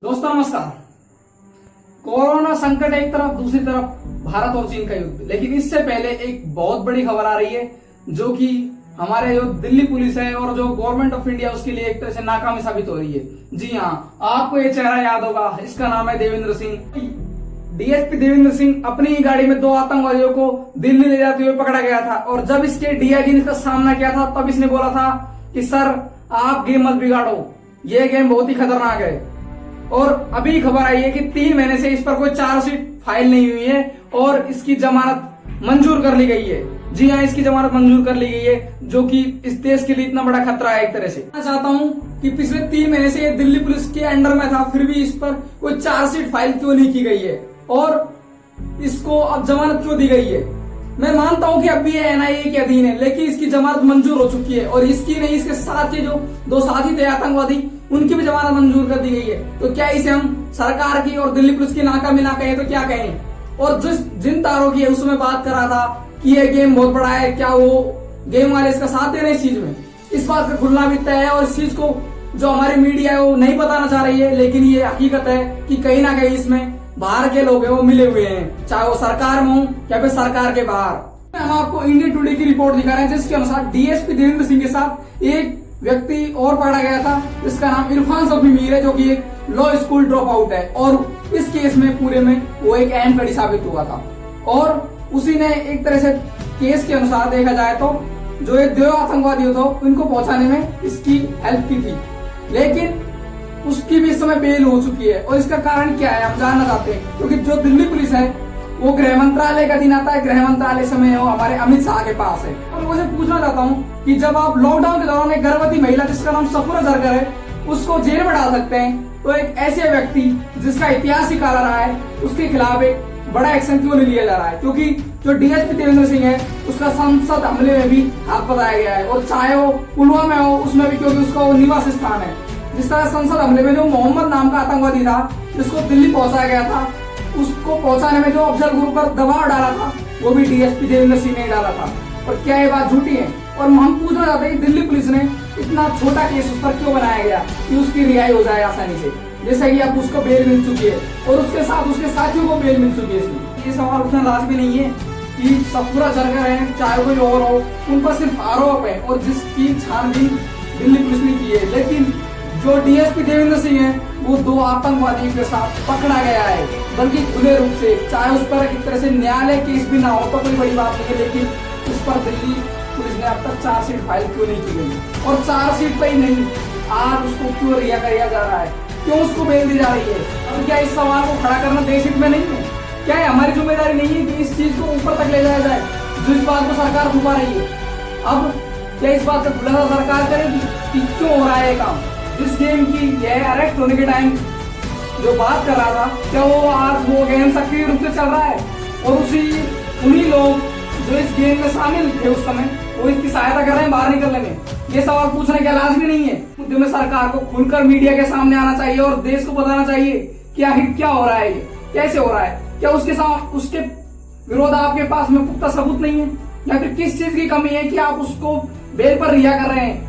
दोस्तों नमस्कार। कोरोना संकट एक तरफ, दूसरी तरफ भारत और चीन का युद्ध। लेकिन इससे पहले एक बहुत बड़ी खबर आ रही है जो कि हमारे जो दिल्ली पुलिस है और जो गवर्नमेंट ऑफ इंडिया उसके लिए एक तरह से नाकामी साबित हो रही है। जी हाँ, आपको ये चेहरा याद होगा, इसका नाम है देवेंद्र सिंह। डीएसपी देवेंद्र सिंह अपनी ही गाड़ी में 2 आतंकवादियों को दिल्ली ले जाते हुए पकड़ा गया था और जब इसके डीआईजी ने इसका सामना किया था तब इसने बोला था कि सर आप गेम मत बिगाड़ो, ये गेम बहुत ही खतरनाक है। और अभी खबर आई है कि 3 महीने से इस पर कोई चार्जशीट फाइल नहीं हुई है और इसकी जमानत मंजूर कर ली गई है। जी हाँ, इसकी जमानत मंजूर कर ली गई है, जो कि इस देश के लिए इतना बड़ा खतरा है। एक तरह से मैं चाहता हूँ कि पिछले 3 महीने से ये दिल्ली पुलिस के अंडर में था, फिर भी इस पर कोई चार्जशीट फाइल क्यों नहीं की गई है और इसको अब जमानत क्यों दी गई है। मैं मानता हूं कि अब भी ये एनआईए के अधीन है, लेकिन इसकी जमानत मंजूर हो चुकी है और इसकी नहीं, इसके साथ के जो 2 साथी थे आतंकवादी, उनकी भी जमानत मंजूर कर दी गई है। तो क्या इसे हम सरकार की और दिल्ली पुलिस की नाकामी ना कहें तो क्या कहें। और जिन तारों की है उसमें बात कर रहा था कि ये गेम बहुत बड़ा है, क्या वो गेम वाले इसका साथ दे रहे इस चीज में, इस बात का खुलना भी तय है। और इस चीज को जो हमारी मीडिया है वो नहीं बताना चाह रही है, लेकिन ये हकीकत है कि कहीं ना कहीं इसमें बाहर के लोग हैं वो मिले हुए हैं, चाहे वो सरकार में हो या फिर सरकार के बाहर। हम आपको इंडियन टुडे की रिपोर्ट दिखा रहे हैं जिसके अनुसार डीएसपी देवेंद्र सिंह के साथ एक व्यक्ति और पकड़ा गया था, जिसका नाम इरफान सफी मीर है, जो कि एक लॉ स्कूल ड्रॉप आउट है। और इस केस में पूरे में वो एक अहम कड़ी साबित हुआ था और उसी ने एक तरह से केस के अनुसार देखा जाए तो जो ये 2 आतंकवादियों थे उनको पहुंचाने में इसकी हेल्प की थी, लेकिन उसकी भी इस समय बेल हो चुकी है। और इसका कारण क्या है हम जानना चाहते हैं, क्योंकि जो दिल्ली पुलिस है वो गृह मंत्रालय का अधीन आता है। गृह मंत्रालय समय वो हमारे अमित शाह के पास है। और मुझे पूछना चाहता हूँ कि जब आप लॉकडाउन के दौरान एक गर्भवती महिला जिसका नाम सफूरा जरगर है उसको जेल में डाल सकते हैं, तो एक ऐसे व्यक्ति जिसका इतिहास ही काला रहा है उसके खिलाफ एक बड़ा एक्शन क्यों नहीं लिया जा रहा है। क्योंकि जो डीएसपी देवेंद्र सिंह है उसका संसद हमले में भी हाथ बताया गया है, और चाहे वो पुलवामा में हो उसमें भी, क्योंकि उसका वो निवास स्थान है। जिस तरह संसद हमले में जो मोहम्मद नाम का आतंकवादी था जिसको दिल्ली पहुंचाया गया था, उसको पहुंचाने में जो अफजल गुरु पर दबाव डाला था वो भी डीएसपी देवेंद्र सिंह ने डाला था। और क्या ये बात झूठी है। और हम पूछना चाहते हैं कि दिल्ली पुलिस ने इतना छोटा केस उस पर क्यों बनाया गया कि उसकी रिहाई हो जाए आसानी से, जैसे कि अब उसको बेल मिल चुकी है और उसके साथ उसके साथियों को बेल मिल चुकी है। इसमें ये सवाल उठना लाजमी नहीं है कि सफूरा जरगर है चाहे कोई और हो, उन पर सिर्फ आरोप है और जिसकी छानबीन दिल्ली पुलिस ने की है। लेकिन जो डीएसपी देवेंद्र सिंह है वो 2 आतंकवादियों के साथ पकड़ा गया है, बल्कि खुले रूप से, चाहे उस पर एक तरह से न्यायालय केस भी ना हो तो कोई बड़ी बात नहीं है, लेकिन उस पर दिल्ली पुलिस ने अब तक चार्जशीट फाइल क्यों नहीं की गई। और चार्जशीट पे ही नहीं, आज उसको क्यों रिहा किया जा रहा है, क्यों उसको बेल दी जा रही है। अब क्या इस सवाल को खड़ा करना देश हित में नहीं है? क्या है हमारी जिम्मेदारी नहीं है कि इस चीज को ऊपर तक ले जाया जाए जो इस बात को सरकार छुपा रही है। अब क्या इस बात का खुलासा सरकार करेगी कि क्यों हो रहा है काम। जिस गेम की यह अरेस्ट होने के टाइम जो बात कर रहा था, क्या वो आज वो गेम सक्रिय रूप से चल रहा है और उन्हीं लोग जो इस गेम में शामिल थे उस समय वो इसकी सहायता कर रहे हैं बाहर निकलने में। ये सवाल पूछने का लाजमी नहीं है। मुद्दे में सरकार को खुलकर मीडिया के सामने आना चाहिए और देश को बताना चाहिए कि आखिर क्या हो रहा है, ये कैसे हो रहा है। क्या उसके साथ उसके विरोध आपके पास में पुख्ता सबूत नहीं है, या फिर किस चीज की कमी है कि आप उसको बेल पर रिहा कर रहे हैं।